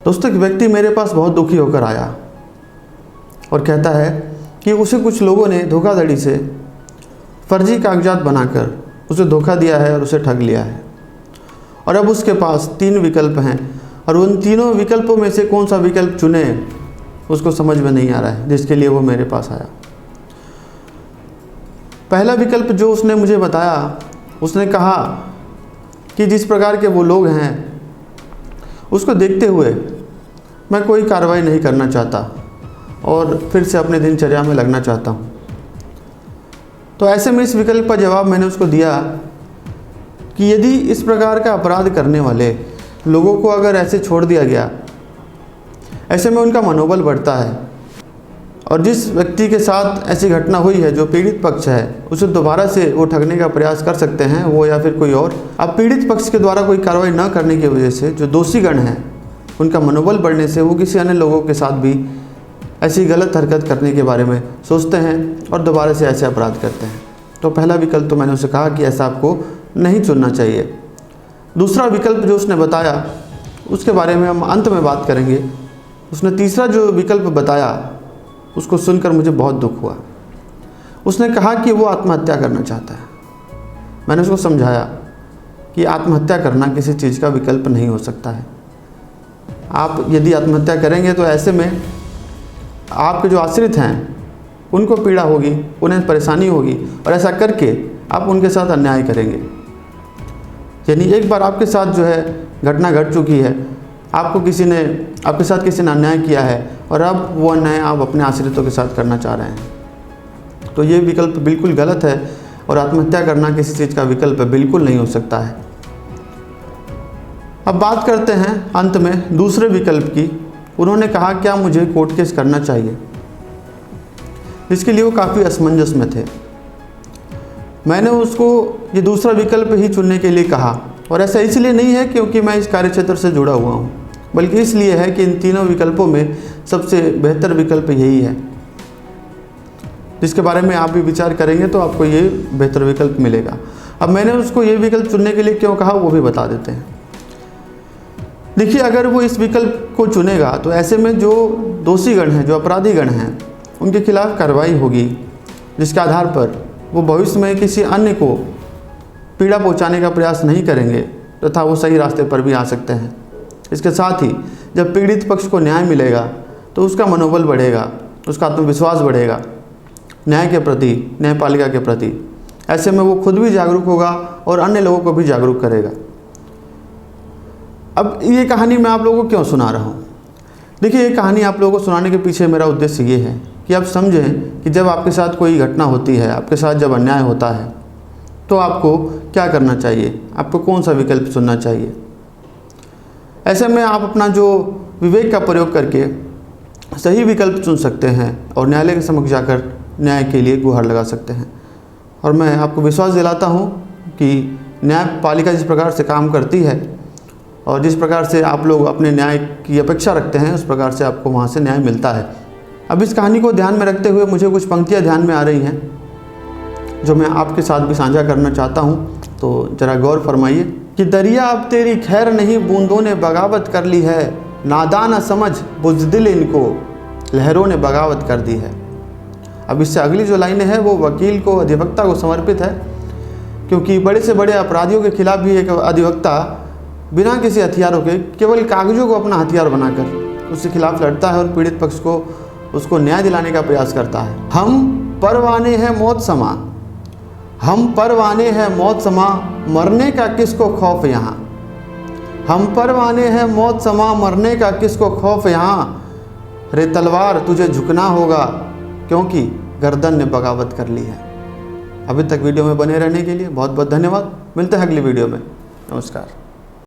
दोस्तों, एक व्यक्ति मेरे पास बहुत दुखी होकर आया और कहता है कि उसे कुछ लोगों ने धोखाधड़ी से फर्जी कागजात बनाकर उसे धोखा दिया है और उसे ठग लिया है। और अब उसके पास 3 विकल्प हैं और उन तीनों विकल्पों में से कौन सा विकल्प चुने उसको समझ में नहीं आ रहा है, जिसके लिए वो मेरे पास आया। पहला विकल्प जो उसने मुझे बताया, उसने कहा कि जिस प्रकार के वो लोग हैं उसको देखते हुए मैं कोई कार्रवाई नहीं करना चाहता और फिर से अपने दिनचर्या में लगना चाहता हूँ। तो ऐसे में इस विकल्प का जवाब मैंने उसको दिया कि यदि इस प्रकार का अपराध करने वाले लोगों को अगर ऐसे छोड़ दिया गया, ऐसे में उनका मनोबल बढ़ता है और जिस व्यक्ति के साथ ऐसी घटना हुई है, जो पीड़ित पक्ष है, उसे दोबारा से वो ठगने का प्रयास कर सकते हैं, वो या फिर कोई और। अब पीड़ित पक्ष के द्वारा कोई कार्रवाई न करने की वजह से जो दोषीगण हैं उनका मनोबल बढ़ने से वो किसी अन्य लोगों के साथ भी ऐसी गलत हरकत करने के बारे में सोचते हैं और दोबारा से ऐसे अपराध करते हैं। तो पहला विकल्प तो मैंने उसे कहा कि ऐसा आपको नहीं चुनना चाहिए। दूसरा विकल्प जो उसने बताया उसके बारे में हम अंत में बात करेंगे। उसने तीसरा जो विकल्प बताया उसको सुनकर मुझे बहुत दुख हुआ। उसने कहा कि वो आत्महत्या करना चाहता है। मैंने उसको समझाया कि आत्महत्या करना किसी चीज़ का विकल्प नहीं हो सकता है। आप यदि आत्महत्या करेंगे तो ऐसे में आपके जो आश्रित हैं उनको पीड़ा होगी, उन्हें परेशानी होगी और ऐसा करके आप उनके साथ अन्याय करेंगे। यानी एक बार आपके साथ जो है घटना घट चुकी है, आपके साथ किसी ने अन्याय किया है और अब वो अन्याय आप अपने आश्रितों के साथ करना चाह रहे हैं। तो ये विकल्प बिल्कुल गलत है और आत्महत्या करना किसी चीज़ का विकल्प बिल्कुल नहीं हो सकता है। अब बात करते हैं अंत में दूसरे विकल्प की। उन्होंने कहा क्या मुझे कोर्ट केस करना चाहिए, जिसके लिए वो काफ़ी असमंजस में थे। मैंने उसको ये दूसरा विकल्प ही चुनने के लिए कहा, और ऐसा इसलिए नहीं है क्योंकि मैं इस कार्यक्षेत्र से जुड़ा हुआ हूँ, बल्कि इसलिए है कि इन तीनों विकल्पों में सबसे बेहतर विकल्प यही है, जिसके बारे में आप भी विचार करेंगे तो आपको ये बेहतर विकल्प मिलेगा। अब मैंने उसको ये विकल्प चुनने के लिए क्यों कहा वो भी बता देते हैं। देखिए, अगर वो इस विकल्प को चुनेगा तो ऐसे में जो दोषीगण हैं, जो अपराधीगण हैं, उनके खिलाफ कार्रवाई होगी, जिसके आधार पर वो भविष्य में किसी अन्य को पीड़ा पहुंचाने का प्रयास नहीं करेंगे तथा वो सही रास्ते पर भी आ सकते हैं। इसके साथ ही जब पीड़ित पक्ष को न्याय मिलेगा तो उसका मनोबल बढ़ेगा, उसका आत्मविश्वास बढ़ेगा न्याय के प्रति, न्यायपालिका के प्रति। ऐसे में वो खुद भी जागरूक होगा और अन्य लोगों को भी जागरूक करेगा। अब ये कहानी मैं आप लोगों को क्यों सुना रहा हूँ? देखिए, ये कहानी आप लोगों को सुनाने के पीछे मेरा उद्देश्य ये है कि आप समझें कि जब आपके साथ कोई घटना होती है, आपके साथ जब अन्याय होता है, तो आपको क्या करना चाहिए, आपको कौन सा विकल्प चुनना चाहिए। ऐसे में आप अपना जो विवेक का प्रयोग करके सही विकल्प चुन सकते हैं और न्यायालय के समक्ष जाकर न्याय के लिए गुहार लगा सकते हैं। और मैं आपको विश्वास दिलाता हूँ कि न्यायपालिका जिस प्रकार से काम करती है और जिस प्रकार से आप लोग अपने न्याय की अपेक्षा रखते हैं, उस प्रकार से आपको वहाँ से न्याय मिलता है। अब इस कहानी को ध्यान में रखते हुए मुझे कुछ पंक्तियाँ ध्यान में आ रही हैं जो मैं आपके साथ भी साझा करना चाहता हूँ, तो ज़रा गौर फरमाइए। कि दरिया अब तेरी खैर नहीं, बूंदों ने बगावत कर ली है, नादान समझ बुज़दिल इनको, लहरों ने बगावत कर दी है। अब इससे अगली जो लाइनें हैं वो वकील को, अधिवक्ता को समर्पित है, क्योंकि बड़े से बड़े अपराधियों के खिलाफ भी एक अधिवक्ता बिना किसी हथियारों के, केवल कागजों को अपना हथियार बनाकर उसके खिलाफ लड़ता है और पीड़ित पक्ष को उसको न्याय दिलाने का प्रयास करता है। हम परवाने हैं मौत समा, हम परवाने हैं मौत समा, मरने का किसको खौफ यहाँ। हम परवाने हैं मौत समा, मरने का किसको खौफ यहाँ। रे तलवार तुझे झुकना होगा, क्योंकि गर्दन ने बगावत कर ली है। अभी तक वीडियो में बने रहने के लिए बहुत बहुत धन्यवाद। मिलते हैं अगली वीडियो में। नमस्कार।